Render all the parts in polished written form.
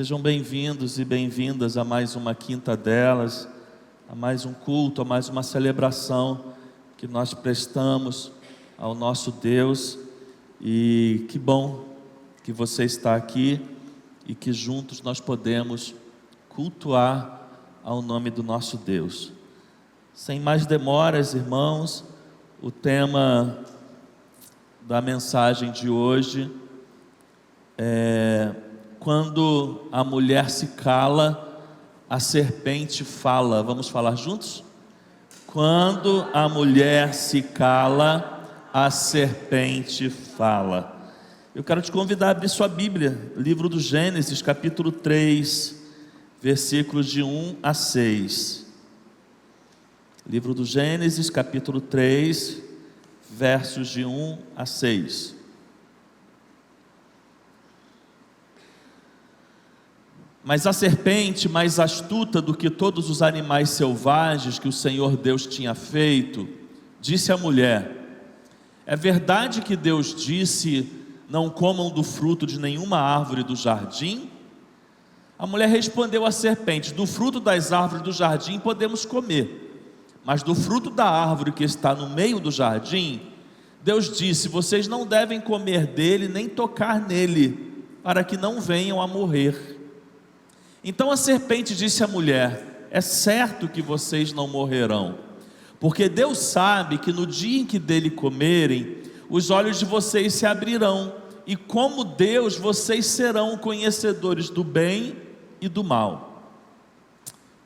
Sejam bem-vindos e bem-vindas a mais uma quinta delas, a mais um culto, a mais uma celebração que nós prestamos ao nosso Deus. E que bom que você está aqui e que juntos nós podemos cultuar ao nome do nosso Deus. Sem mais demoras, irmãos, o tema da mensagem de hoje é: quando a mulher se cala, a serpente fala. Vamos falar juntos? Quando a mulher se cala, a serpente fala. Eu quero te convidar a abrir sua Bíblia, livro do Gênesis, capítulo 3, versículos de 1 a 6. Livro do Gênesis, capítulo 3, versos de 1 a 6. Mas a serpente, mais astuta do que todos os animais selvagens que o Senhor Deus tinha feito, disse à mulher: é verdade que Deus disse: não comam do fruto de nenhuma árvore do jardim? A mulher respondeu à serpente: do fruto das árvores do jardim podemos comer, mas do fruto da árvore que está no meio do jardim, Deus disse: vocês não devem comer dele nem tocar nele, para que não venham a morrer. Então a serpente disse à mulher: é certo que vocês não morrerão, porque Deus sabe que no dia em que dele comerem, os olhos de vocês se abrirão, e como Deus, vocês serão conhecedores do bem e do mal.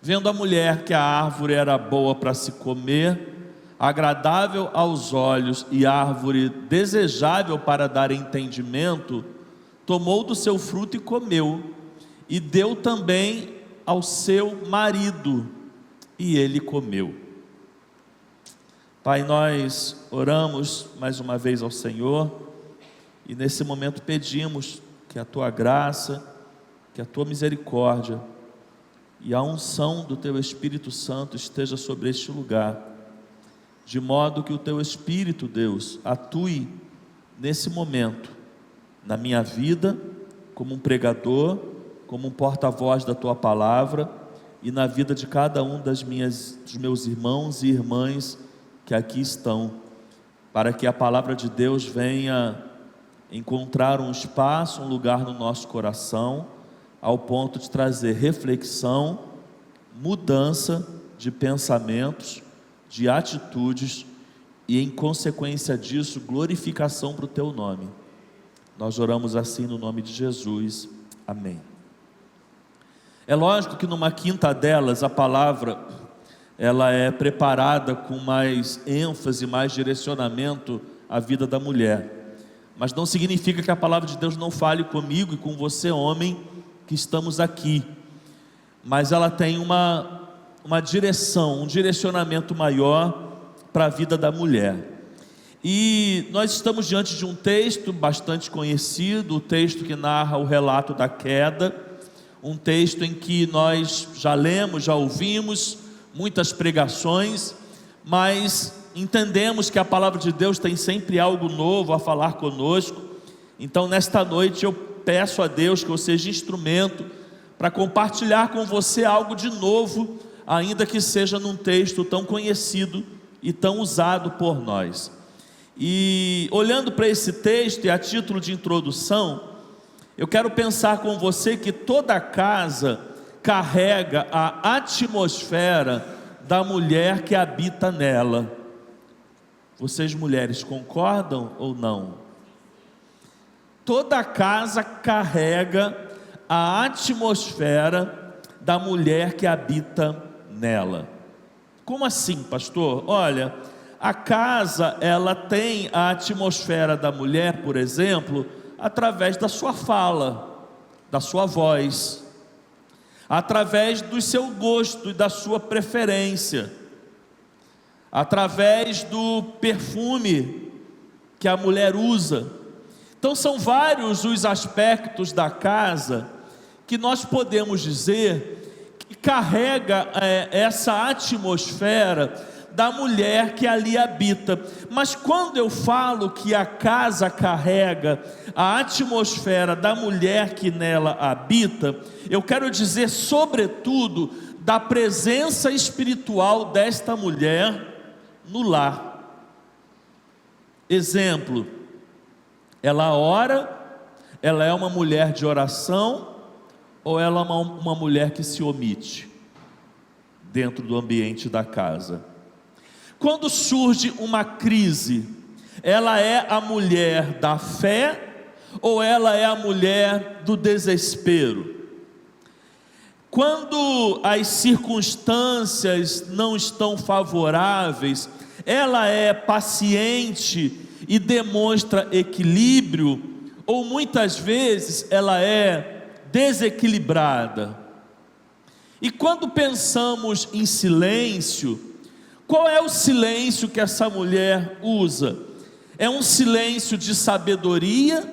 Vendo a mulher que a árvore era boa para se comer, agradável aos olhos e árvore desejável para dar entendimento, tomou do seu fruto e comeu, e deu também ao seu marido, e ele comeu. Pai, nós oramos mais uma vez ao Senhor, e nesse momento pedimos que a Tua graça, que a Tua misericórdia e a unção do Teu Espírito Santo esteja sobre este lugar, de modo que o Teu Espírito, Deus, atue nesse momento, na minha vida, como um pregador, como um porta-voz da Tua palavra, e na vida de cada um dos meus irmãos e irmãs que aqui estão, para que a palavra de Deus venha encontrar um espaço, um lugar no nosso coração, ao ponto de trazer reflexão, mudança de pensamentos, de atitudes, e em consequência disso, glorificação para o Teu nome. Nós oramos assim no nome de Jesus, amém. É lógico que numa quinta delas, a palavra, ela é preparada com mais ênfase, mais direcionamento à vida da mulher. Mas não significa que a palavra de Deus não fale comigo e com você, homem, que estamos aqui. Mas ela tem uma direção, um direcionamento maior para a vida da mulher. E nós estamos diante de um texto bastante conhecido, o texto que narra o relato da queda, um texto em que nós já lemos, já ouvimos muitas pregações, mas entendemos que a palavra de Deus tem sempre algo novo a falar conosco. Então nesta noite eu peço a Deus que eu seja instrumento para compartilhar com você algo de novo, ainda que seja num texto tão conhecido e tão usado por nós. E olhando para esse texto, e a título de introdução, eu quero pensar com você que toda casa carrega a atmosfera da mulher que habita nela. Vocês mulheres concordam ou não? Toda casa carrega a atmosfera da mulher que habita nela. Como assim, pastor? Olha, a casa, ela tem a atmosfera da mulher, por exemplo, através da sua fala, da sua voz, através do seu gosto e da sua preferência, através do perfume que a mulher usa. Então são vários os aspectos da casa que nós podemos dizer que carrega essa atmosfera da mulher que ali habita. Mas quando eu falo que a casa carrega a atmosfera da mulher que nela habita, eu quero dizer sobretudo da presença espiritual desta mulher no lar. Exemplo, ela ora, ela é uma mulher de oração, ou ela é uma mulher que se omite dentro do ambiente da casa? Quando surge uma crise, ela é a mulher da fé ou ela é a mulher do desespero? Quando as circunstâncias não estão favoráveis, ela é paciente e demonstra equilíbrio, ou muitas vezes ela é desequilibrada? E quando pensamos em silêncio, qual é o silêncio que essa mulher usa? É um silêncio de sabedoria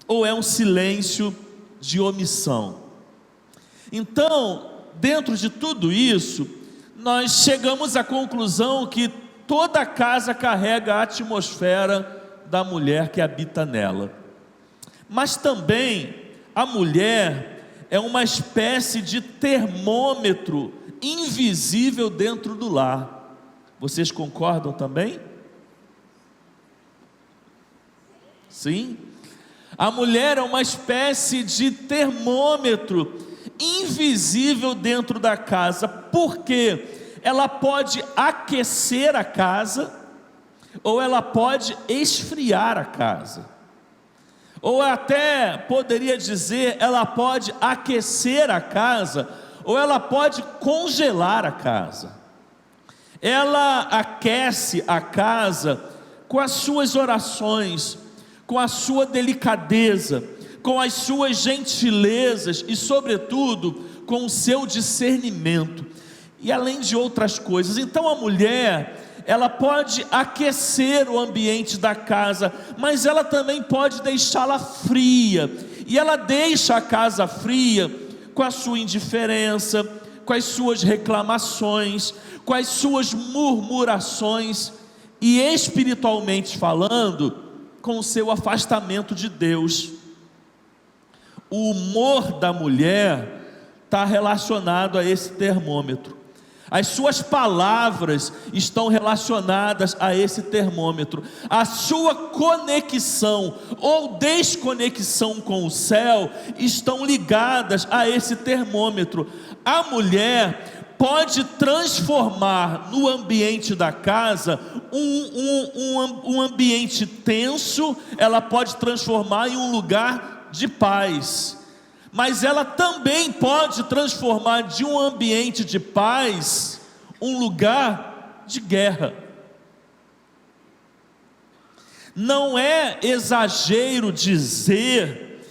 ou é um silêncio de omissão? Então, dentro de tudo isso, nós chegamos à conclusão que toda a casa carrega a atmosfera da mulher que habita nela. Mas também a mulher é uma espécie de termômetro invisível dentro do lar. Vocês concordam também? Sim? A mulher é uma espécie de termômetro invisível dentro da casa, porque ela pode aquecer a casa, ou ela pode esfriar a casa, ou até poderia dizer, ela pode aquecer a casa, ou ela pode congelar a casa. Ela aquece a casa com as suas orações, com a sua delicadeza, com as suas gentilezas e, sobretudo, com o seu discernimento, e além de outras coisas. Então a mulher, ela pode aquecer o ambiente da casa, mas ela também pode deixá-la fria, e ela deixa a casa fria com a sua indiferença, com as suas reclamações, com as suas murmurações, e espiritualmente falando, com o seu afastamento de Deus. O humor da mulher está relacionado a esse termômetro. As suas palavras estão relacionadas a esse termômetro. A sua conexão ou desconexão com o céu estão ligadas a esse termômetro. A mulher pode transformar no ambiente da casa um ambiente tenso, ela pode transformar em um lugar de paz, mas ela também pode transformar de um ambiente de paz um lugar de guerra. Não é exagero dizer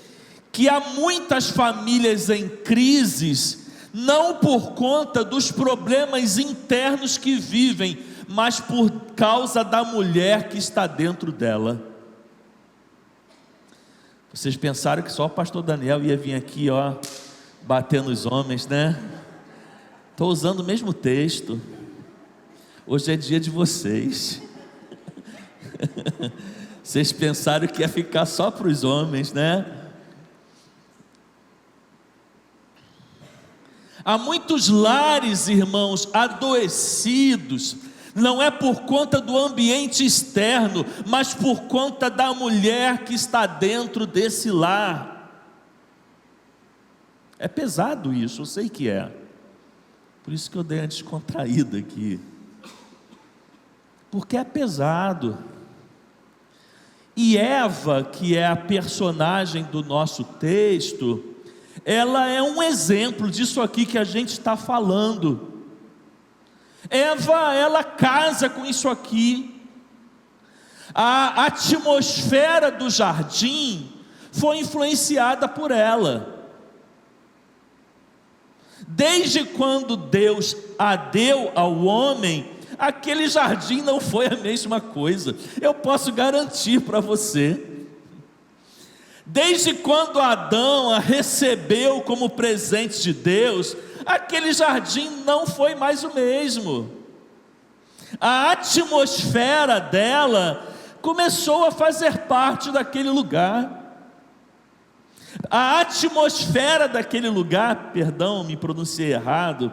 que há muitas famílias em crises, não por conta dos problemas internos que vivem, mas por causa da mulher que está dentro dela. Vocês pensaram que só o pastor Daniel ia vir aqui, bater nos homens, né? Estou usando o mesmo texto. Hoje é dia de vocês. Vocês pensaram que ia ficar só para os homens, né? Há muitos lares, irmãos, adoecidos, não é por conta do ambiente externo, mas por conta da mulher que está dentro desse lar. É pesado isso, eu sei que é. Por isso que eu dei uma descontraída aqui. Porque é pesado. E Eva, que é a personagem do nosso texto, ela é um exemplo disso aqui que a gente está falando. Eva, ela casa com isso aqui. A atmosfera do jardim foi influenciada por ela. Desde quando Deus a deu ao homem, aquele jardim não foi a mesma coisa. Eu posso garantir para você. Desde quando Adão a recebeu como presente de Deus, aquele jardim não foi mais o mesmo. A atmosfera dela começou a fazer parte daquele lugar. A atmosfera daquele lugar, perdão, me pronunciei errado,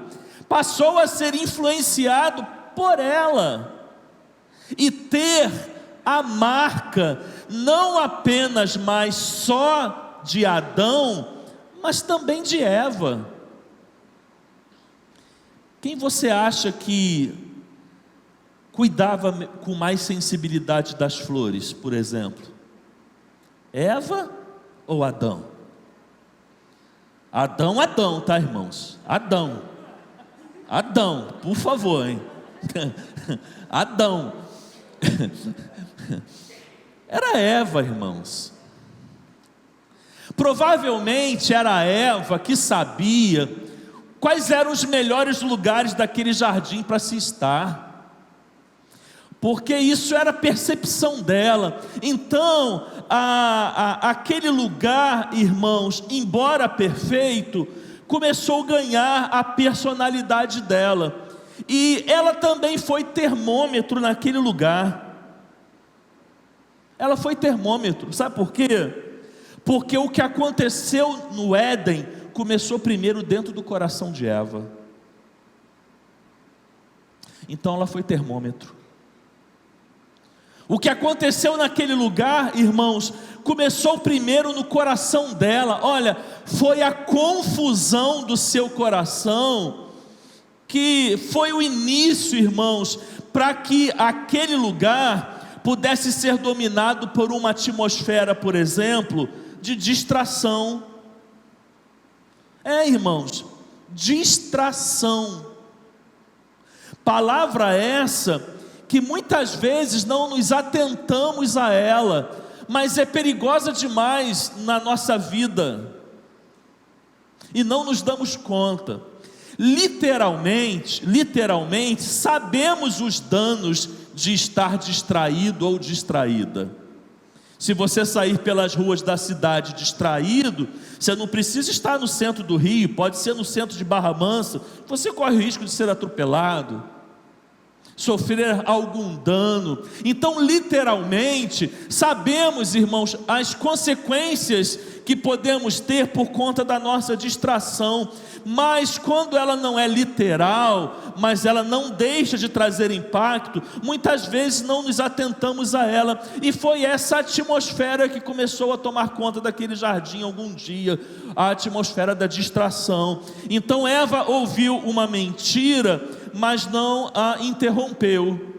passou a ser influenciado por ela, e ter a marca, não apenas mais só de Adão, mas também de Eva. Quem você acha que cuidava com mais sensibilidade das flores, por exemplo? Eva ou Adão? Adão, tá, irmãos? Adão, por favor, hein? Adão. Era Eva, irmãos. Provavelmente era Eva que sabia quais eram os melhores lugares daquele jardim para se estar, porque isso era a percepção dela. Então, aquele lugar, irmãos, embora perfeito, começou a ganhar a personalidade dela, e ela também foi termômetro naquele lugar. Ela foi termômetro, sabe por quê? Porque o que aconteceu no Éden começou primeiro dentro do coração de Eva. Então ela foi termômetro. O que aconteceu naquele lugar, irmãos, começou primeiro no coração dela. Olha, foi a confusão do seu coração que foi o início, irmãos, para que aquele lugar pudesse ser dominado por uma atmosfera, por exemplo, de distração. Irmãos, distração. Palavra essa que muitas vezes não nos atentamos a ela, mas é perigosa demais na nossa vida, e não nos damos conta. Literalmente, sabemos os danos de estar distraído ou distraída. Se você sair pelas ruas da cidade distraído, você não precisa estar no centro do Rio, pode ser no centro de Barra Mansa, você corre o risco de ser atropelado, sofrer algum dano. Então, literalmente, sabemos, irmãos, as consequências que podemos ter por conta da nossa distração, mas quando ela não é literal, mas ela não deixa de trazer impacto, muitas vezes não nos atentamos a ela, e foi essa atmosfera que começou a tomar conta daquele jardim algum dia, a atmosfera da distração. Então Eva ouviu uma mentira, mas não a interrompeu.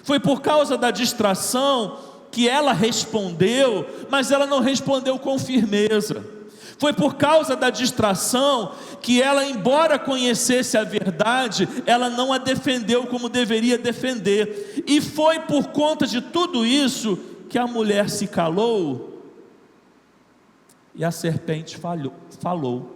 Foi por causa da distração que ela respondeu, mas ela não respondeu com firmeza. Foi por causa da distração que ela, embora conhecesse a verdade, ela não a defendeu como deveria defender. E foi por conta de tudo isso que a mulher se calou e a serpente falou.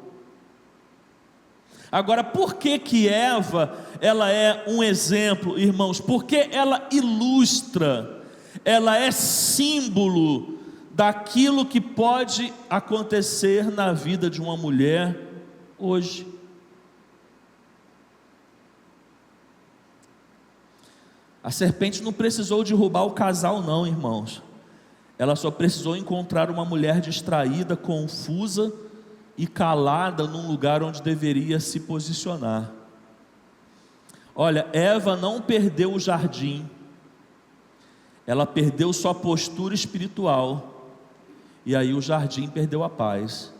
Agora, por que Eva, ela é um exemplo, irmãos? Porque ela ilustra, ela é símbolo daquilo que pode acontecer na vida de uma mulher hoje. A serpente não precisou derrubar o casal não, irmãos. Ela só precisou encontrar uma mulher distraída, confusa e calada num lugar onde deveria se posicionar. Olha, Eva não perdeu o jardim, ela perdeu sua postura espiritual, e aí o jardim perdeu a paz.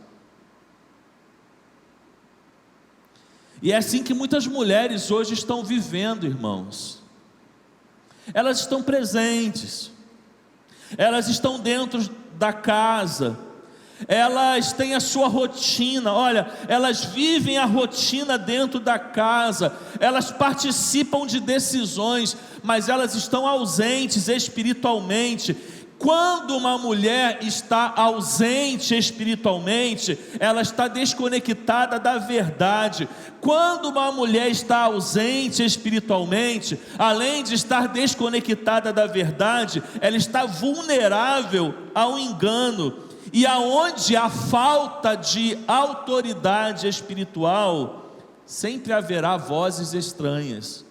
E é assim que muitas mulheres hoje estão vivendo, irmãos. Elas estão presentes, elas estão dentro da casa, elas têm a sua rotina. Olha, elas vivem a rotina dentro da casa, elas participam de decisões, mas elas estão ausentes espiritualmente. Quando uma mulher está ausente espiritualmente, ela está desconectada da verdade. Quando uma mulher está ausente espiritualmente, além de estar desconectada da verdade, ela está vulnerável ao engano. E aonde há falta de autoridade espiritual, sempre haverá vozes estranhas.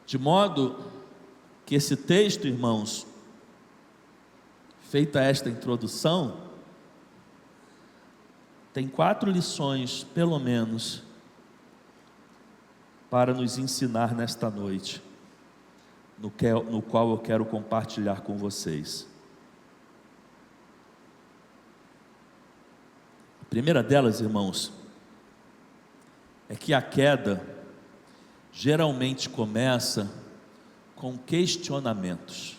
De modo que esse texto, irmãos, feita esta introdução, tem 4 lições, pelo menos, para nos ensinar nesta noite, no qual eu quero compartilhar com vocês. A primeira delas, irmãos, é que a queda geralmente começa com questionamentos.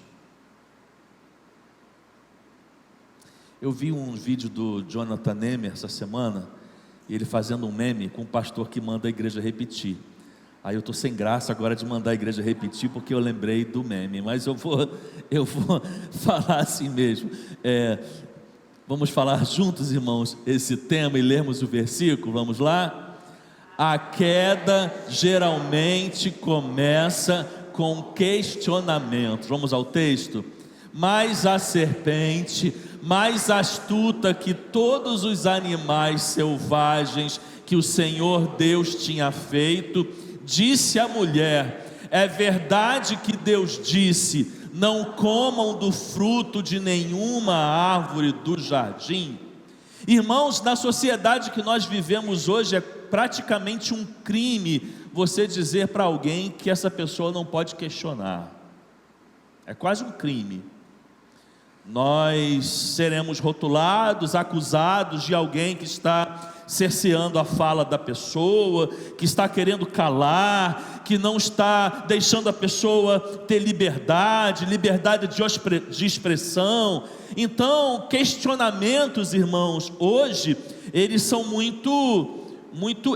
Eu vi um vídeo do Jonathan Nehmer essa semana, ele fazendo um meme com um pastor que manda a igreja repetir. Aí eu estou sem graça agora de mandar a igreja repetir, porque eu lembrei do meme, mas eu vou falar assim mesmo. Vamos falar juntos, irmãos, esse tema e lermos o versículo, vamos lá? A queda geralmente começa com questionamentos. Vamos ao texto? Mas a serpente, mais astuta que todos os animais selvagens que o Senhor Deus tinha feito, disse à mulher: é verdade que Deus disse: não comam do fruto de nenhuma árvore do jardim? Irmãos, na sociedade que nós vivemos hoje, é praticamente um crime você dizer para alguém que essa pessoa não pode questionar. É quase um crime. Nós seremos rotulados, acusados de alguém que está cerceando a fala da pessoa, que está querendo calar, que não está deixando a pessoa ter liberdade de expressão. Então, questionamentos, irmãos, hoje, eles são muito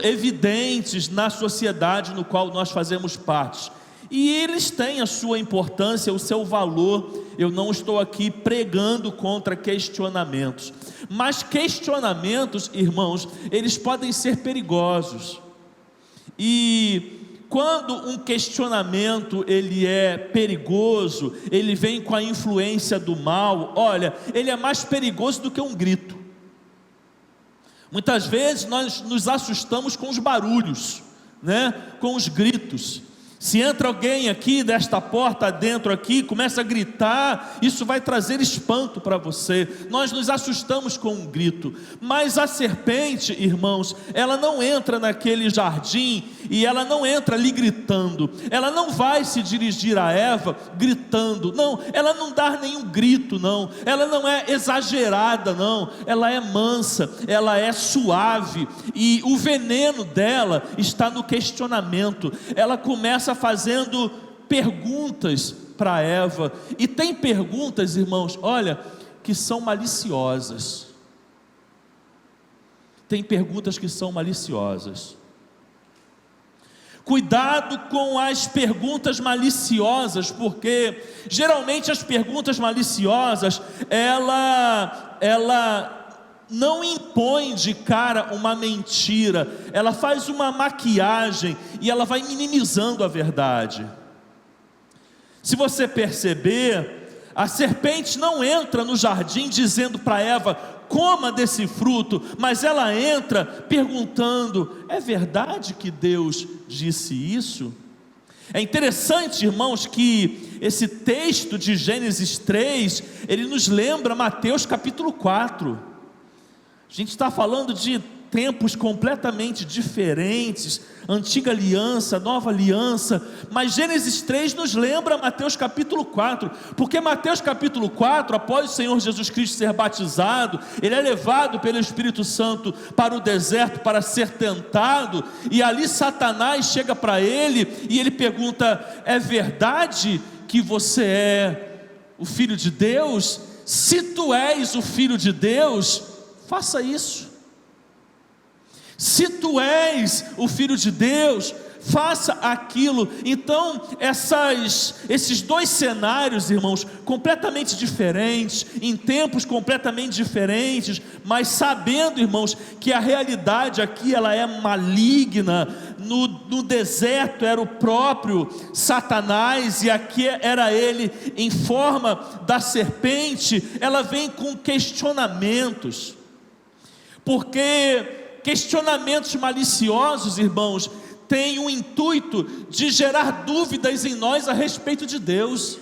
evidentes na sociedade no qual nós fazemos parte. E eles têm a sua importância, o seu valor. Eu não estou aqui pregando contra questionamentos, mas questionamentos, irmãos, eles podem ser perigosos. E quando um questionamento ele é perigoso, ele vem com a influência do mal, olha, ele é mais perigoso do que um grito. Muitas vezes nós nos assustamos com os barulhos, com os gritos. Se entra alguém aqui desta porta dentro aqui, começa a gritar, isso vai trazer espanto para você. Nós nos assustamos com um grito. Mas a serpente, irmãos, ela não entra naquele jardim e ela não entra ali gritando. Ela não vai se dirigir a Eva gritando. Não, ela não dá nenhum grito, não. Ela não é exagerada, não. Ela é mansa, ela é suave. E o veneno dela está no questionamento. Ela começa fazendo perguntas para Eva, e tem perguntas, irmãos, olha, que são maliciosas. Tem perguntas que são maliciosas. Cuidado com as perguntas maliciosas, porque geralmente as perguntas maliciosas, ela não impõe de cara uma mentira, ela faz uma maquiagem e ela vai minimizando a verdade. Se você perceber, a serpente não entra no jardim dizendo para Eva: coma desse fruto, mas ela entra perguntando: é verdade que Deus disse isso? É interessante, irmãos, que esse texto de Gênesis 3, ele nos lembra Mateus capítulo 4. A gente está falando de tempos completamente diferentes, antiga aliança, nova aliança, mas Gênesis 3 nos lembra Mateus capítulo 4, porque Mateus capítulo 4, após o Senhor Jesus Cristo ser batizado, ele é levado pelo Espírito Santo para o deserto para ser tentado, e ali Satanás chega para ele, e ele pergunta: é verdade que você é o Filho de Deus? Se tu és o Filho de Deus, faça isso. Se tu és o Filho de Deus, faça aquilo. Então esses dois cenários, irmãos, completamente diferentes, em tempos completamente diferentes, mas sabendo, irmãos, que a realidade aqui ela é maligna. No deserto era o próprio Satanás, e aqui era ele em forma da serpente. Ela vem com questionamentos, porque questionamentos maliciosos, irmãos, tem o intuito de gerar dúvidas em nós a respeito de Deus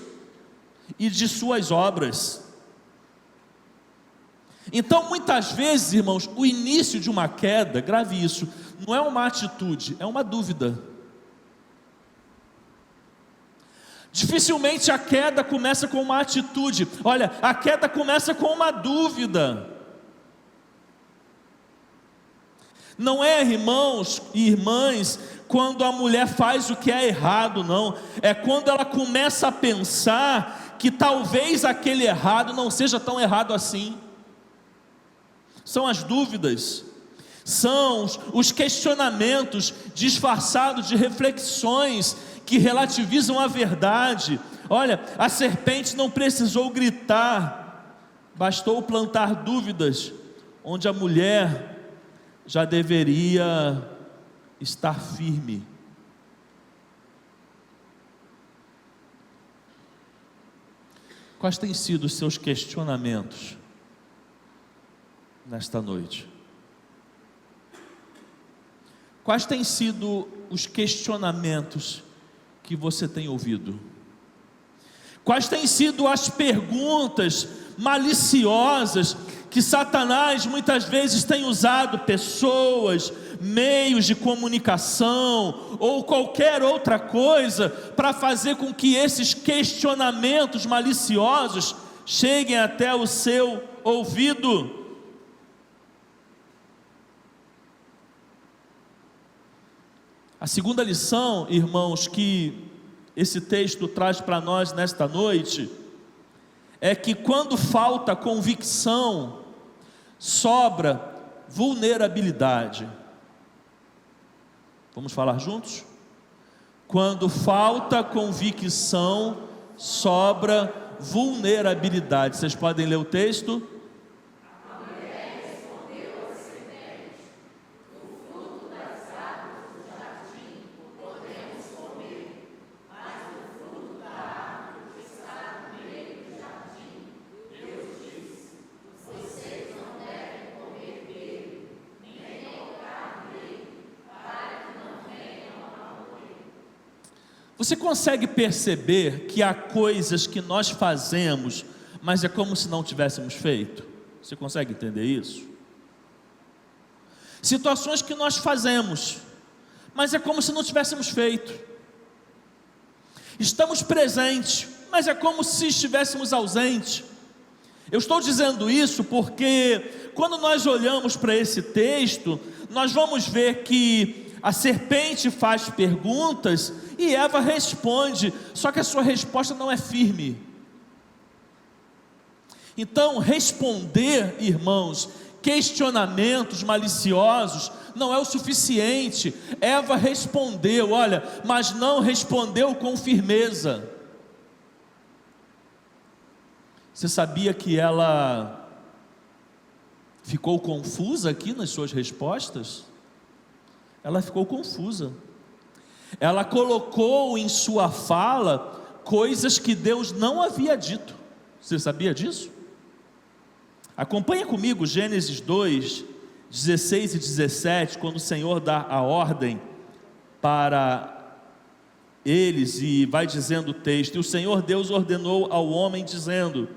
e de suas obras. Então, muitas vezes, irmãos, o início de uma queda, grave isso, não é uma atitude, é uma dúvida. Dificilmente a queda começa com uma atitude. Olha, a queda começa com uma dúvida. Não é, irmãos e irmãs, quando a mulher faz o que é errado, não. É quando ela começa a pensar que talvez aquele errado não seja tão errado assim. São as dúvidas, são os questionamentos disfarçados de reflexões que relativizam a verdade. Olha, a serpente não precisou gritar, bastou plantar dúvidas, onde a mulher já deveria estar firme. Quais têm sido os seus questionamentos nesta noite? Quais têm sido os questionamentos que você tem ouvido? Quais têm sido as perguntas maliciosas que Satanás muitas vezes tem usado pessoas, meios de comunicação ou qualquer outra coisa para fazer com que esses questionamentos maliciosos cheguem até o seu ouvido? A segunda lição, irmãos, que esse texto traz para nós nesta noite, é que quando falta convicção, sobra vulnerabilidade. Vamos falar juntos? Quando falta convicção, sobra vulnerabilidade. Vocês podem ler o texto? Você consegue perceber que há coisas que nós fazemos, mas é como se não tivéssemos feito? Você consegue entender isso? Situações que nós fazemos, mas é como se não tivéssemos feito. Estamos presentes, mas é como se estivéssemos ausentes. Eu estou dizendo isso porque quando nós olhamos para esse texto, nós vamos ver que a serpente faz perguntas e Eva responde, só que a sua resposta não é firme. Então, responder, irmãos, questionamentos maliciosos não é o suficiente. Eva respondeu, olha, mas não respondeu com firmeza. Você sabia que ela ficou confusa aqui nas suas respostas? Ela ficou confusa. Ela colocou em sua fala coisas que Deus não havia dito. Você sabia disso? Acompanha comigo Gênesis 2, 16 e 17, quando o Senhor dá a ordem para eles, e vai dizendo o texto: e o Senhor Deus ordenou ao homem, dizendo: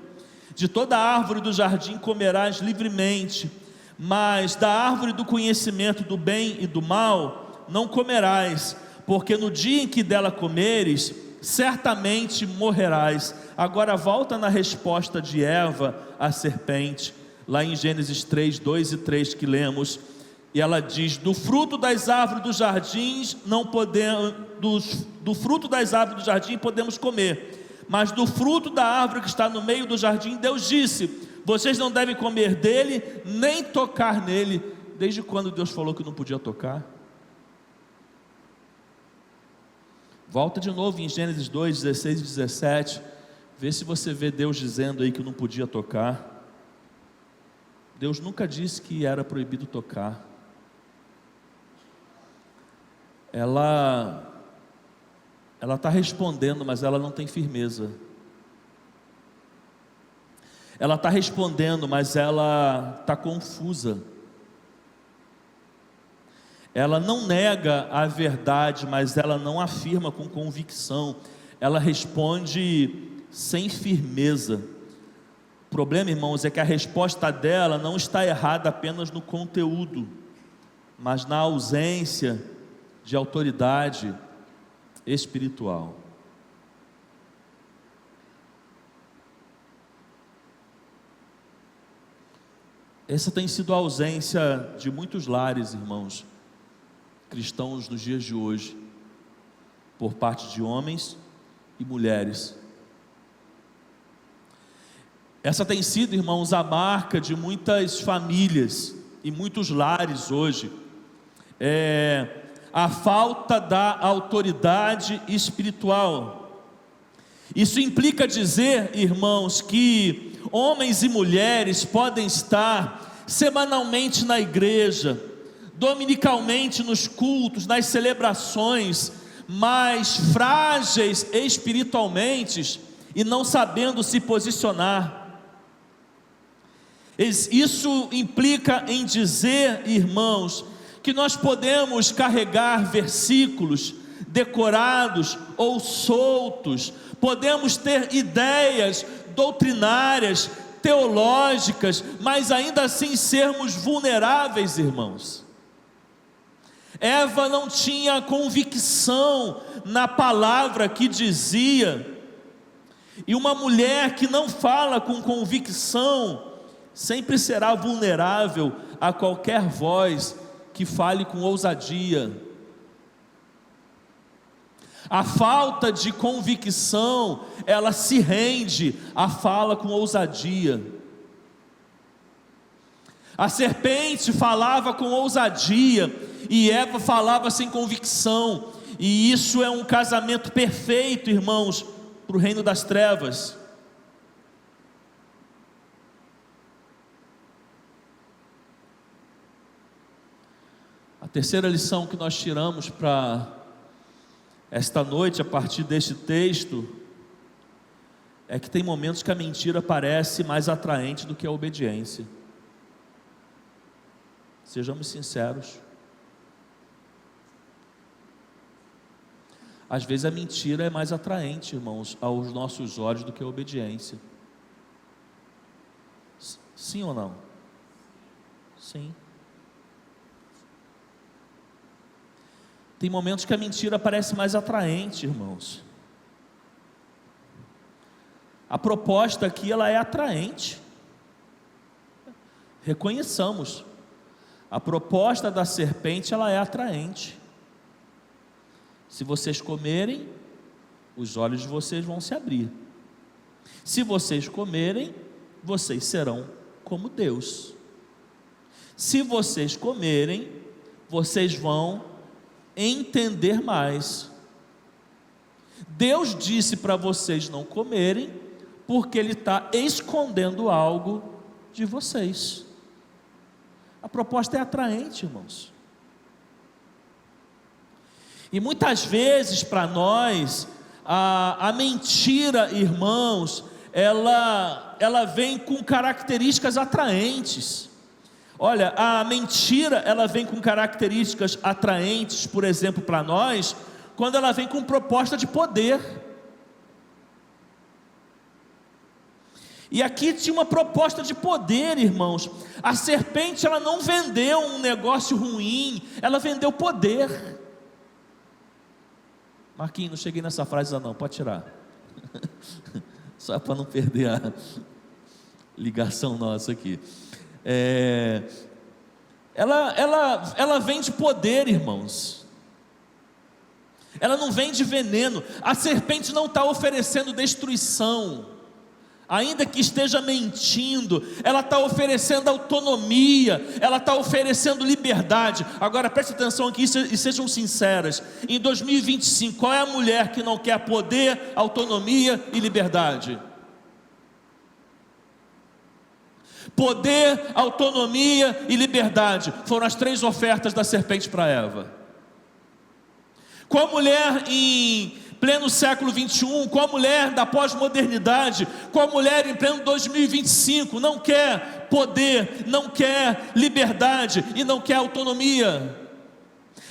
de toda árvore do jardim comerás livremente, mas da árvore do conhecimento do bem e do mal não comerás, porque no dia em que dela comeres, certamente morrerás. Agora volta na resposta de Eva à serpente, lá em Gênesis 3, 2 e 3 que lemos, e ela diz: do fruto das árvores dos jardins não podemos, do fruto das árvores do jardim podemos comer, mas do fruto da árvore que está no meio do jardim, Deus disse: vocês não devem comer dele, nem tocar nele. Desde quando Deus falou que não podia tocar? Volta de novo em Gênesis 2, 16 e 17, vê se você vê Deus dizendo aí que não podia tocar. Deus nunca disse que era proibido tocar. Ela está respondendo, mas ela não tem firmeza. Ela está respondendo, mas ela está confusa. ela não nega a verdade, mas ela não afirma com convicção, ela responde sem firmeza. O problema, irmãos, é que a resposta dela não está errada apenas no conteúdo, mas na ausência de autoridade espiritual. Essa tem sido a ausência de muitos lares, irmãos, cristãos nos dias de hoje, por parte de homens e mulheres. Essa tem sido, irmãos, a marca de muitas famílias e muitos lares hoje, a falta da autoridade espiritual. Isso implica dizer, irmãos, que homens e mulheres podem estar semanalmente na igreja, dominicalmente nos cultos, nas celebrações, mas frágeis espiritualmente e não sabendo se posicionar. Isso implica em dizer, irmãos, que nós podemos carregar versículos decorados ou soltos, podemos ter ideias doutrinárias, teológicas, mas ainda assim sermos vulneráveis, irmãos. Eva não tinha convicção na palavra que dizia, e uma mulher que não fala com convicção sempre será vulnerável a qualquer voz que fale com ousadia. A falta de convicção, ela se rende à fala com ousadia. A serpente falava com ousadia e Eva falava sem convicção, e isso é um casamento perfeito, irmãos, para o reino das trevas. A terceira lição que nós tiramos para esta noite, a partir deste texto, é que tem momentos que a mentira parece mais atraente do que a obediência. Sejamos sinceros. Às vezes a mentira é mais atraente, irmãos, aos nossos olhos do que a obediência. Sim ou não? Sim. Tem momentos que a mentira parece mais atraente, irmãos. A proposta aqui, ela é atraente. Reconheçamos. A proposta da serpente, ela é atraente. Se vocês comerem, os olhos de vocês vão se abrir. Se vocês comerem, vocês serão como Deus. Se vocês comerem, vocês vão entender mais. Deus disse para vocês não comerem, porque Ele está escondendo algo de vocês. A proposta é atraente, irmãos. E muitas vezes para nós, a mentira, irmãos, ela vem com características atraentes. Olha, a mentira, ela vem com características atraentes, por exemplo, para nós, quando ela vem com proposta de poder. E aqui tinha uma proposta de poder, irmãos. A serpente, ela não vendeu um negócio ruim, ela vendeu poder. Marquinhos, não cheguei nessa frase não, pode tirar. Só para não perder a ligação nossa aqui. Ela vem de poder, irmãos. Ela não vem de veneno. A serpente não está oferecendo destruição, ainda que esteja mentindo. Ela está oferecendo autonomia, ela está oferecendo liberdade. Agora preste atenção aqui e sejam sinceras. Em 2025, qual é a mulher que não quer poder, autonomia e liberdade? Poder, autonomia e liberdade foram as 3 ofertas da serpente para Eva. Qual mulher em pleno século 21, qual mulher da pós-modernidade, qual mulher em pleno 2025 não quer poder, não quer liberdade e não quer autonomia?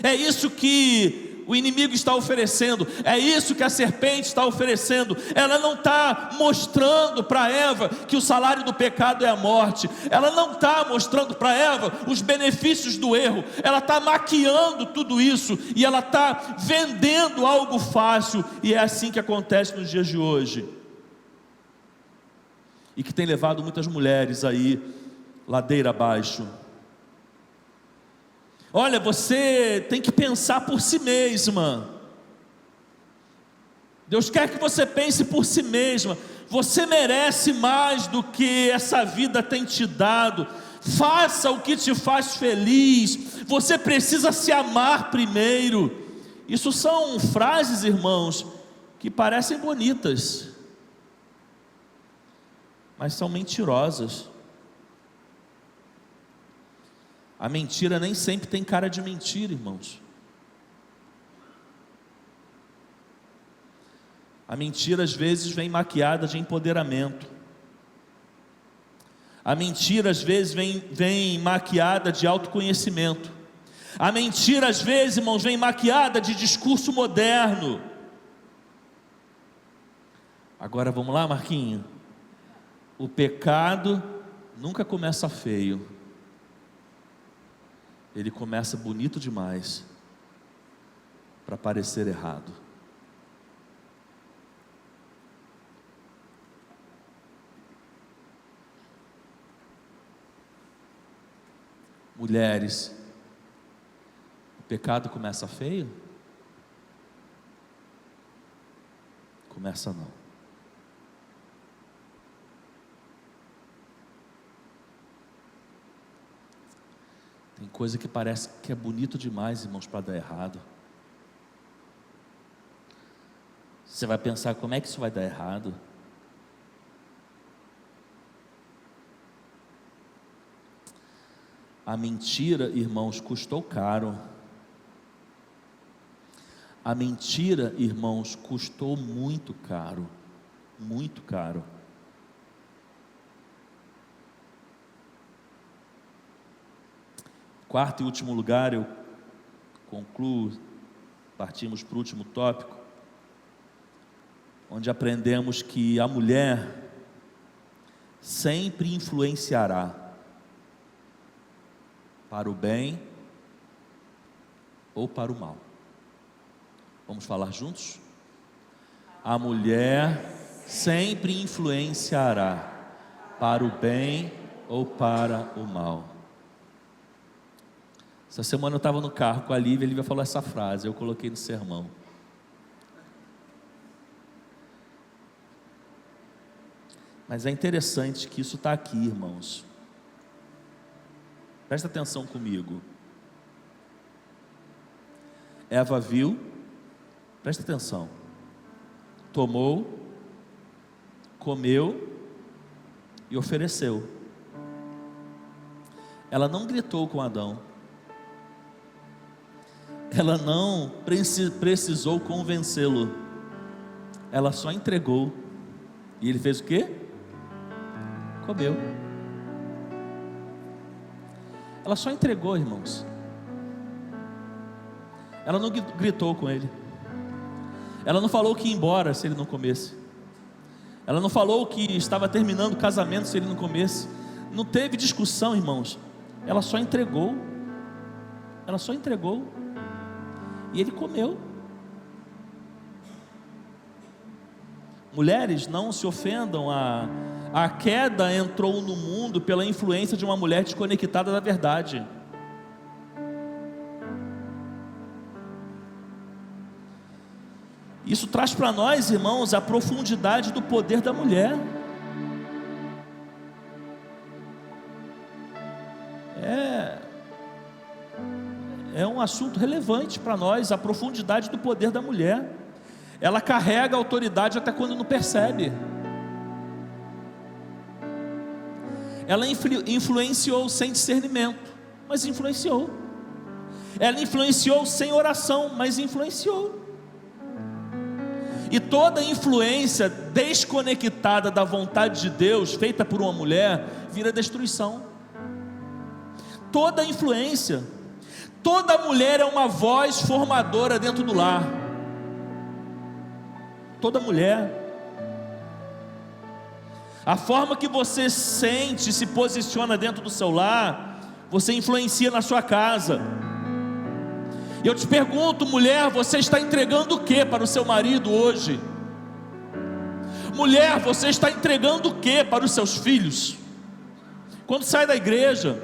É isso que o inimigo está oferecendo, é isso que a serpente está oferecendo. Ela não está mostrando para Eva que o salário do pecado é a morte, ela não está mostrando para Eva os benefícios do erro, ela está maquiando tudo isso, e ela está vendendo algo fácil, e é assim que acontece nos dias de hoje, e que tem levado muitas mulheres aí, ladeira abaixo. Olha, você tem que pensar por si mesma. Deus quer que você pense por si mesma. Você merece mais do que essa vida tem te dado. Faça o que te faz feliz. Você precisa se amar primeiro. Isso são frases, irmãos, que parecem bonitas, mas são mentirosas. A mentira nem sempre tem cara de mentira, irmãos. A mentira às vezes vem maquiada de empoderamento. A mentira às vezes vem maquiada de autoconhecimento. A mentira às vezes, irmãos, vem maquiada de discurso moderno. Agora vamos lá, Marquinho. O pecado nunca começa feio. Ele começa bonito demais para parecer errado. Mulheres, o pecado começa feio? Começa não. Tem coisa que parece que é bonito demais, irmãos, para dar errado. Você vai pensar, como é que isso vai dar errado? A mentira, irmãos, custou caro. A mentira, irmãos, custou muito caro. Muito caro. Quarto e último lugar, eu concluo, partimos para o último tópico, onde aprendemos que a mulher sempre influenciará para o bem ou para o mal. Vamos falar juntos? A mulher sempre influenciará para o bem ou para o mal. Essa semana eu estava no carro com a Lívia falou essa frase, eu coloquei no sermão. Mas é interessante que isso está aqui, irmãos. Presta atenção comigo. Eva viu, presta atenção, tomou, comeu e ofereceu. Ela não gritou com Adão. Ela não precisou convencê-lo. Ela só entregou. E ele fez o quê? Comeu. Ela só entregou, irmãos. Ela não gritou com ele. Ela não falou que ia embora se ele não comesse. Ela não falou que estava terminando o casamento se ele não comesse. Não teve discussão, irmãos. Ela só entregou. Ela só entregou. E ele comeu. Mulheres, não se ofendam, a queda entrou no mundo pela influência de uma mulher desconectada da verdade. Isso traz para nós, irmãos, a profundidade do poder da mulher. É um assunto relevante para nós, a profundidade do poder da mulher. Ela carrega a autoridade até quando não percebe. Ela influenciou sem discernimento, mas influenciou. Ela influenciou sem oração, mas influenciou. E toda influência desconectada da vontade de Deus, feita por uma mulher, vira destruição. Toda influência Toda mulher é uma voz formadora dentro do lar. Toda mulher. A forma que você sente, se posiciona dentro do seu lar, você influencia na sua casa. E eu te pergunto, mulher, você está entregando o que para o seu marido hoje? Mulher, você está entregando o que para os seus filhos? Quando sai da igreja,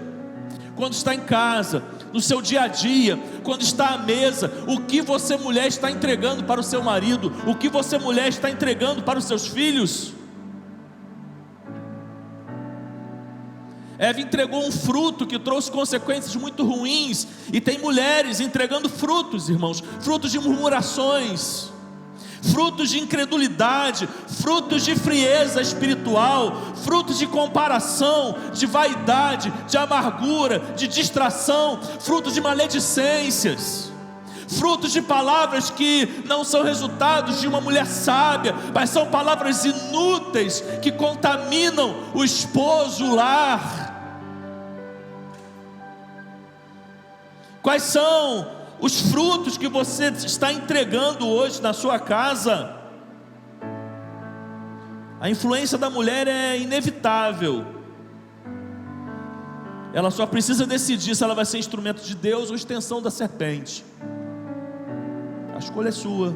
quando está em casa, no seu dia a dia, quando está à mesa, o que você, mulher, está entregando para o seu marido? O que você, mulher, está entregando para os seus filhos? Eva entregou um fruto que trouxe consequências muito ruins, e tem mulheres entregando frutos, irmãos, frutos de murmurações, frutos de incredulidade, frutos de frieza espiritual, frutos de comparação, de vaidade, de amargura, de distração, frutos de maledicências, frutos de palavras que não são resultados de uma mulher sábia, mas são palavras inúteis que contaminam o esposo, o lar. Quais são os frutos que você está entregando hoje na sua casa? A influência da mulher é inevitável. Ela só precisa decidir se ela vai ser instrumento de Deus ou extensão da serpente. A escolha é sua.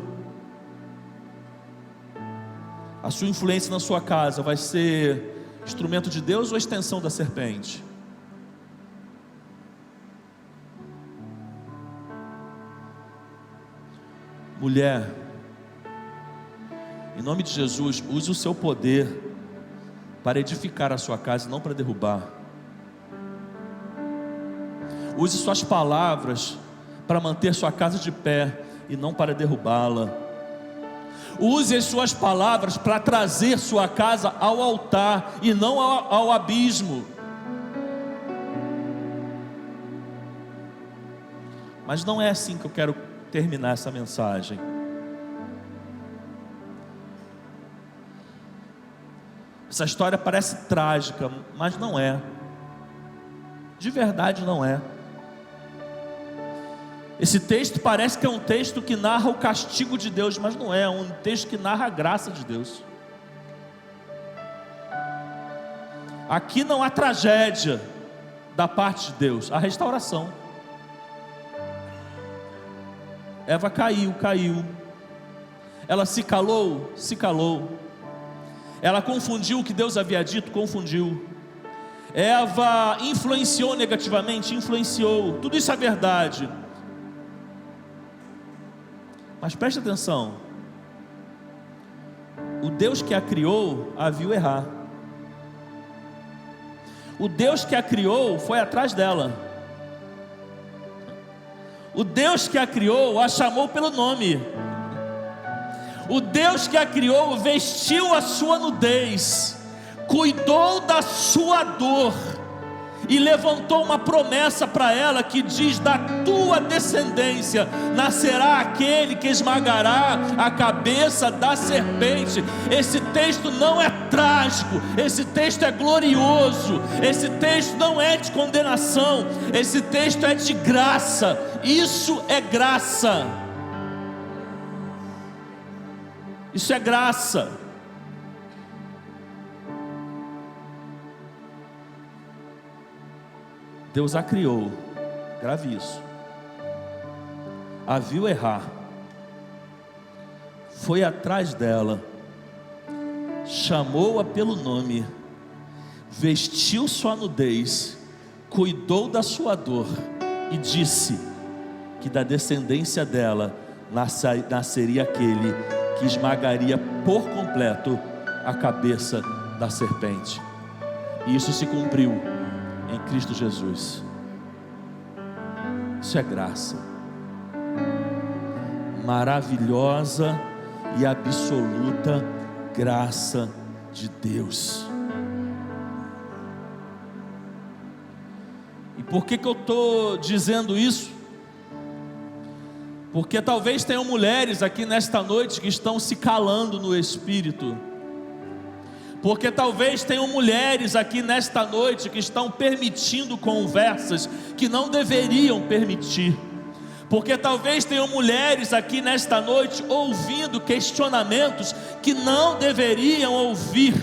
A sua influência na sua casa vai ser instrumento de Deus ou extensão da serpente? Mulher, em nome de Jesus, use o seu poder para edificar a sua casa e não para derrubar. Use suas palavras para manter sua casa de pé e não para derrubá-la. Use as suas palavras para trazer sua casa ao altar e não ao abismo. Mas não é assim que eu quero terminar essa mensagem. Essa história parece trágica, mas não é. De verdade não é. Esse texto parece que é um texto que narra o castigo de Deus, mas não é. É um texto que narra a graça de Deus. Aqui não há tragédia da parte de Deus, há restauração. Eva caiu. Ela se calou. Ela confundiu o que Deus havia dito, confundiu. Eva influenciou negativamente, influenciou. Tudo isso é verdade. Mas preste atenção. O Deus que a criou a viu errar. O Deus que a criou foi atrás dela. O Deus que a criou a chamou pelo nome. O Deus que a criou vestiu a sua nudez, cuidou da sua dor e levantou uma promessa para ela que diz: da tua descendência nascerá aquele que esmagará a cabeça da serpente. Esse texto não é trágico, esse texto é glorioso, esse texto não é de condenação, esse texto é de graça. Isso é graça. Isso é graça. Deus a criou, grave isso, a viu errar, foi atrás dela, chamou-a pelo nome, vestiu sua nudez, cuidou da sua dor e disse que da descendência dela nasceria aquele que esmagaria por completo a cabeça da serpente. E isso se cumpriu em Cristo Jesus. Isso é graça maravilhosa e absoluta graça de Deus. E por que eu estou dizendo isso? Porque talvez tenham mulheres aqui nesta noite que estão se calando no espírito, Porque talvez tenham mulheres aqui nesta noite que estão permitindo conversas que não deveriam permitir. Porque talvez tenham mulheres aqui nesta noite ouvindo questionamentos que não deveriam ouvir.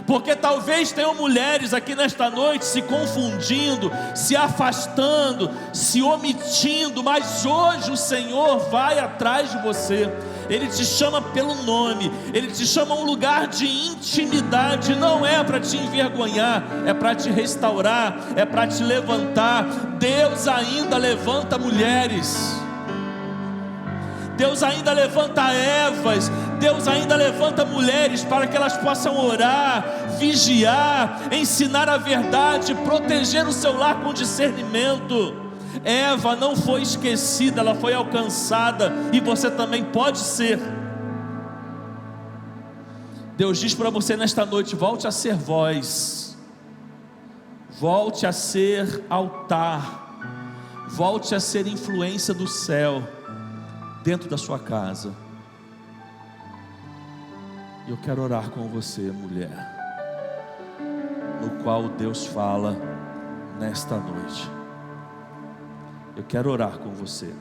Porque talvez tenham mulheres aqui nesta noite se confundindo, se afastando, se omitindo, mas hoje o Senhor vai atrás de você. Ele te chama pelo nome, Ele te chama a um lugar de intimidade. Não é para te envergonhar, é para te restaurar, é para te levantar. Deus ainda levanta mulheres, Deus ainda levanta Evas, Deus ainda levanta mulheres para que elas possam orar, vigiar, ensinar a verdade, proteger o seu lar com discernimento. Eva não foi esquecida, ela foi alcançada, e você também pode ser. Deus diz para você nesta noite: volte a ser voz, volte a ser altar, volte a ser influência do céu dentro da sua casa. Eu quero orar com você, mulher, no qual Deus fala nesta noite. Eu quero orar com você.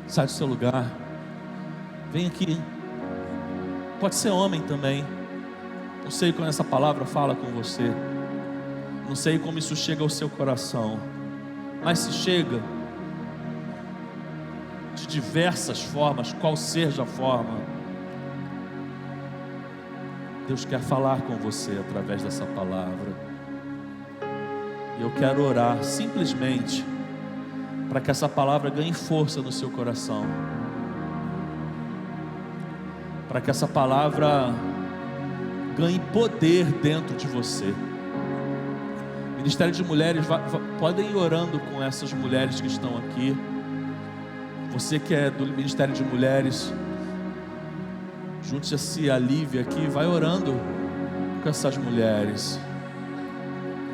Sai do seu lugar, vem aqui. Pode ser homem também. Não sei como essa palavra fala com você, não sei como isso chega ao seu coração, mas se chega de diversas formas, qual seja a forma, Deus quer falar com você através dessa palavra. E eu quero orar simplesmente para que essa palavra ganhe força no seu coração, para que essa palavra ganhe poder dentro de você. Ministério de Mulheres, podem ir orando com essas mulheres que estão aqui. Você que é do Ministério de Mulheres, junte-se a Lívia aqui, vai orando com essas mulheres,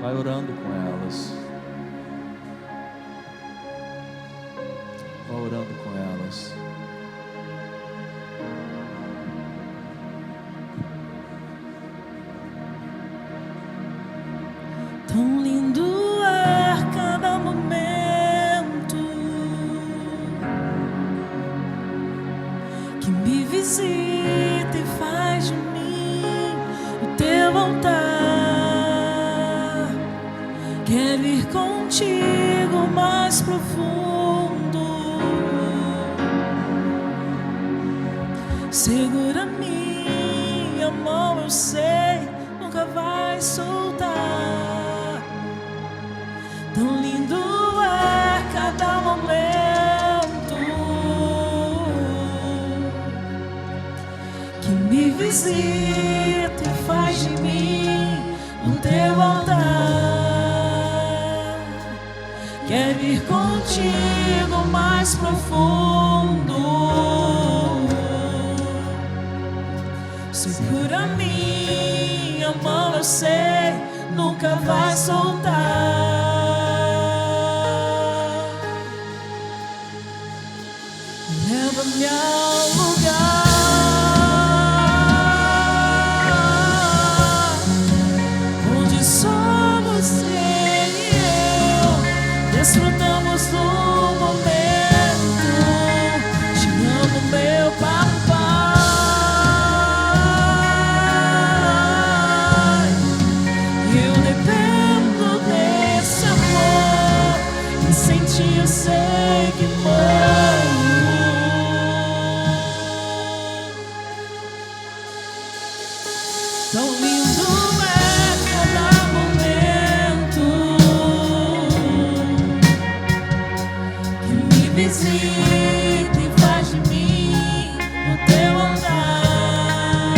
vai orando com elas, vai orando com elas. Tão lindo é cada momento que me visita e faz de mim o teu altar. Quero ir contigo mais profundo. Segura minha mão, eu sei, nunca vai soltar. Tão lindo é cada momento que me visita e faz de mim o teu altar. Quero ir contigo mais profundo. Segura minha mão, eu sei, nunca vai soltar. Leva-me ao lugar onde só você e eu desfrutamos do momento. Te amo, meu papai. Eu dependo desse amor e sem ti eu sei que morro. Tão lindo é cada momento que me visita e faz de mim o teu andar.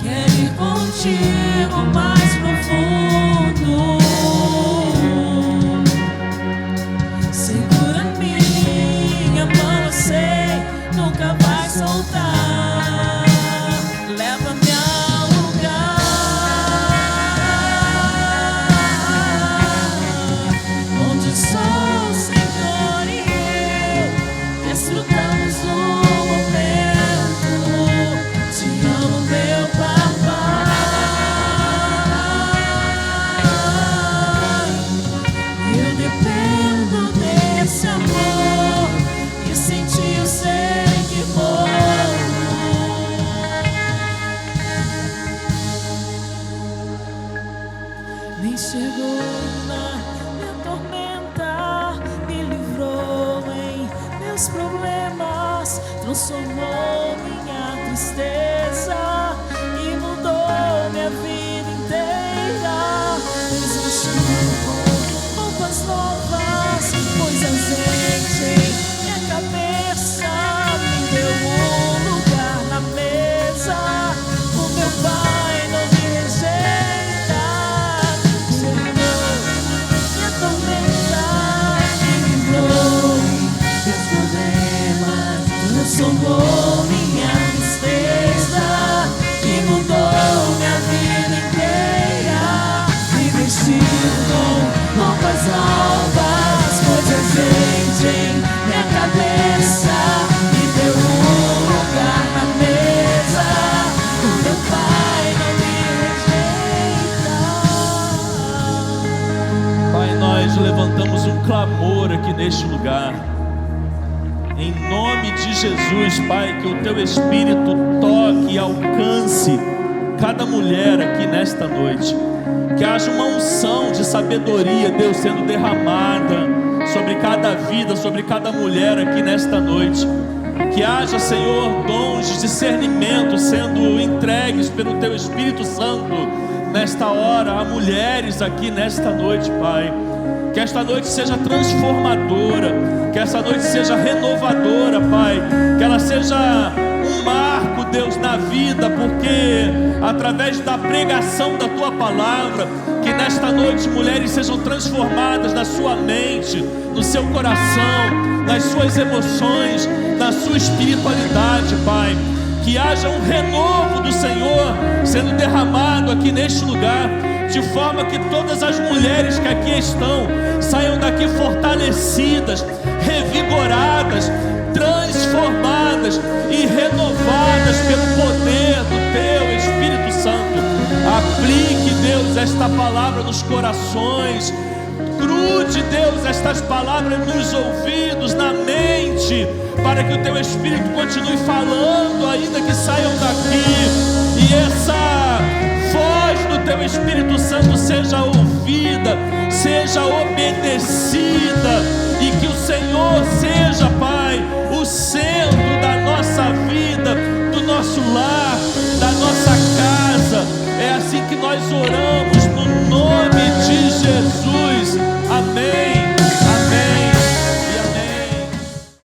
Quero ir contigo mais profundo. Segura me enxergou na minha tormenta, me livrou em meus problemas, transformou minha tristeza e mudou minha vida inteira. Fez vestir com roupas novas, pôs azeite em minha cabeça, me deu lugar na mesa. O meu Pai não me rejeita, chegou minha tormenta, me livrou meus problemas, transformou minha tristeza e mudou minha vida inteira. Me vestiu com roupas alvas, pôs azeite em minha cabeça, me deu lugar na mesa. O meu Pai não me rejeita. Pai, nós levantamos um clamor aqui neste lugar. Em nome de Jesus, Pai, que o Teu Espírito toque e alcance cada mulher aqui nesta noite. Que haja uma unção de sabedoria, Deus, sendo derramada sobre cada vida, sobre cada mulher aqui nesta noite. Que haja, Senhor, dons de discernimento sendo entregues pelo Teu Espírito Santo nesta hora a mulheres aqui nesta noite, Pai. Que esta noite seja transformadora, que essa noite seja renovadora, Pai. Que ela seja um marco, Deus, na vida, porque através da pregação da Tua palavra, que nesta noite mulheres sejam transformadas na sua mente, no seu coração, nas suas emoções, na sua espiritualidade, Pai. Que haja um renovo do Senhor sendo derramado aqui neste lugar, de forma que todas as mulheres que aqui estão saiam daqui fortalecidas, revigoradas, transformadas e renovadas pelo poder do Teu Espírito Santo. Aplique, Deus, esta palavra nos corações. Grude, Deus, estas palavras nos ouvidos, na mente, para que o Teu Espírito continue falando, ainda que saia